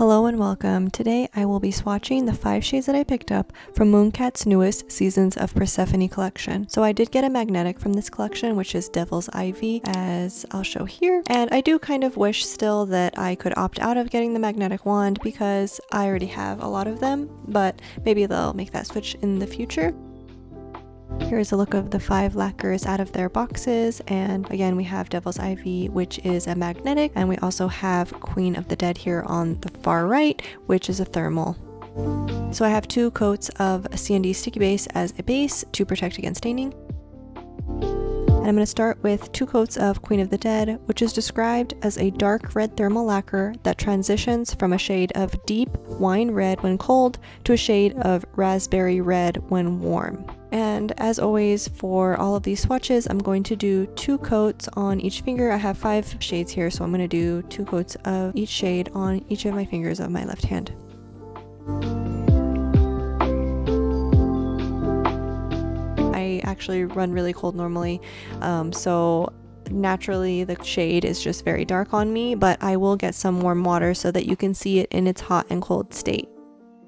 Hello and welcome. Today I will be swatching the 5 shades that I picked up from Mooncat's newest Seasons of Persephone collection. So I did get a magnetic from this collection, which is Devil's Ivy, as I'll show here. And I do kind of wish still that I could opt out of getting the magnetic wand because I already have a lot of them, but maybe they'll make that switch in the future. Here's a look of the 5 lacquers out of their boxes, and again we have Devil's Ivy, which is a magnetic, and we also have Queen of the Dead here on the far right, which is a thermal. So I have 2 coats of C&D sticky base as a base to protect against staining. And I'm going to start with 2 coats of Queen of the Dead, which is described as a dark red thermal lacquer that transitions from a shade of deep wine red when cold to a shade of raspberry red when warm. And as always, for all of these swatches, I'm going to do 2 coats on each finger. I have 5 shades here, so I'm going to do 2 coats of each shade on each of my fingers of my left hand. I actually run really cold normally, so naturally the shade is just very dark on me, but I will get some warm water so that you can see it in its hot and cold state.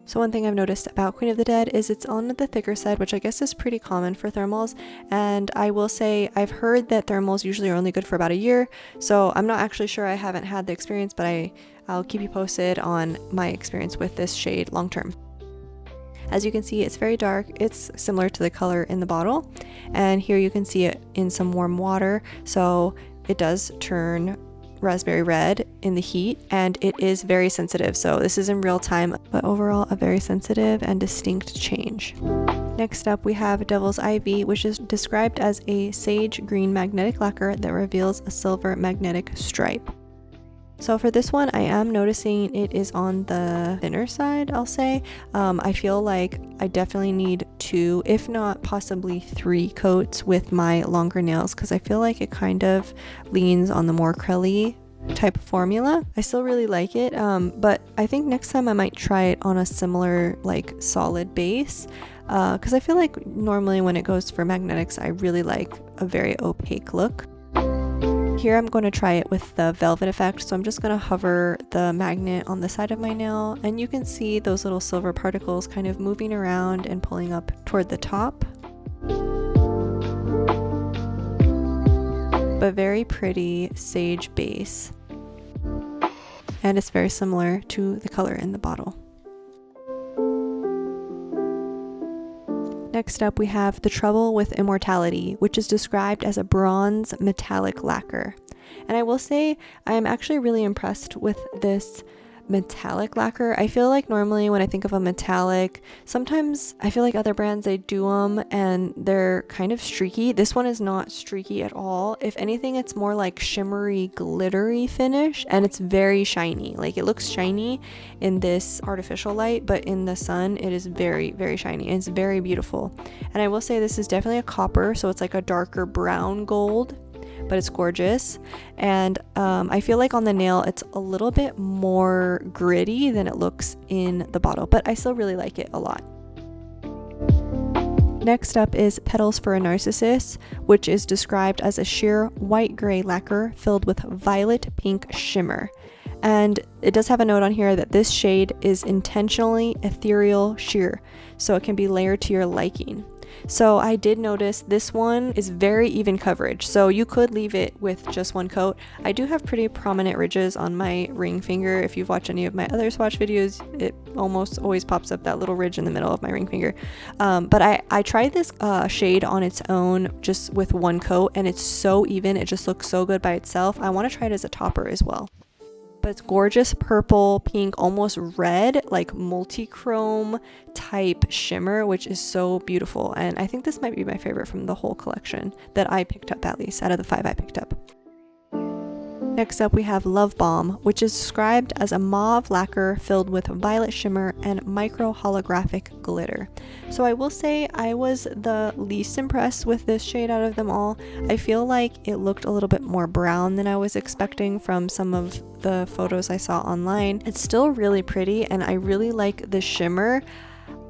So one thing I've noticed about Queen of the Dead is it's on the thicker side, which I guess is pretty common for thermals, and I will say I've heard that thermals usually are only good for about a year, so I'm not actually sure, I haven't had the experience, but I'll keep you posted on my experience with this shade long term. As you can see, it's very dark. It's similar to the color in the bottle, and here you can see it in some warm water, so it does turn raspberry red in the heat, and it is very sensitive, so this is in real time, but overall a very sensitive and distinct change. Next up we have Devil's Ivy, which is described as a sage green magnetic lacquer that reveals a silver magnetic stripe. So for this one, I am noticing it is on the thinner side, I'll say. I feel like I definitely need 2, if not possibly 3 coats with my longer nails, because I feel like it kind of leans on the more curly type formula. I still really like it, but I think next time I might try it on a similar like solid base, because I feel like normally when it goes for magnetics, I really like a very opaque look. Here I'm going to try it with the velvet effect, so I'm just going to hover the magnet on the side of my nail, and you can see those little silver particles kind of moving around and pulling up toward the top. But very pretty sage base, and it's very similar to the color in the bottle. Next up we have The Trouble with Immortality, which is described as a bronze metallic lacquer. And I will say I am actually really impressed with this metallic lacquer. I feel like normally when I think of a metallic, sometimes I feel like other brands, they do them and they're kind of streaky. This one is not streaky at all. If anything, it's more like shimmery, glittery finish, and it's very shiny. Like, it looks shiny in this artificial light, but in the sun it is very, very shiny, and it's very beautiful. And I will say this is definitely a copper, so it's like a darker brown gold, but it's gorgeous. And I feel like on the nail it's a little bit more gritty than it looks in the bottle, but I still really like it a lot. Next up is Petals For A Narcissist, which is described as a sheer white gray lacquer filled with violet pink shimmer. And it does have a note on here that this shade is intentionally ethereal sheer, so it can be layered to your liking. So I did notice this one is very even coverage, so you could leave it with just 1 coat. I do have pretty prominent ridges on my ring finger. If you've watched any of my other swatch videos, it almost always pops up that little ridge in the middle of my ring finger. But I tried this shade on its own just with 1 coat, and it's so even, it just looks so good by itself. I want to try it as a topper as well. But it's gorgeous purple, pink, almost red, like multi-chrome type shimmer, which is so beautiful. And I think this might be my favorite from the whole collection that I picked up, at least out of the 5 I picked up. Next up we have Lovebomb, which is described as a mauve lacquer filled with violet shimmer and micro holographic glitter. So I will say I was the least impressed with this shade out of them all. I feel like it looked a little bit more brown than I was expecting from some of the photos I saw online. It's still really pretty, and I really like the shimmer.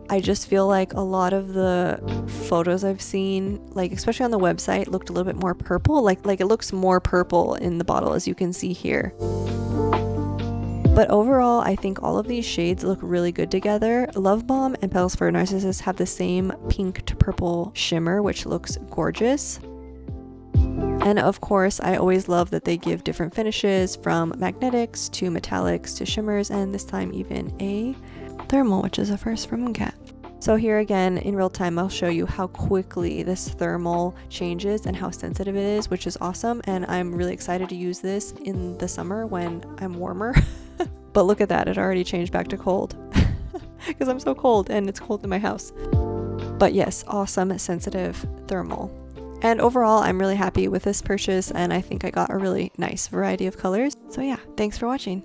I just feel like a lot of the photos I've seen, like especially on the website, looked a little bit more purple. Like it looks more purple in the bottle, as you can see here. But overall, I think all of these shades look really good together. Lovebomb and Petals For A Narcissist have the same pink to purple shimmer, which looks gorgeous. And of course, I always love that they give different finishes, from magnetics to metallics to shimmers, and this time even a thermal, which is a first for Mooncat. So here again, in real time, I'll show you how quickly this thermal changes and how sensitive it is, which is awesome. And I'm really excited to use this in the summer when I'm warmer. But look at that, it already changed back to cold because I'm so cold and it's cold in my house. But yes, awesome sensitive thermal. And overall, I'm really happy with this purchase, and I think I got a really nice variety of colors. So yeah, thanks for watching.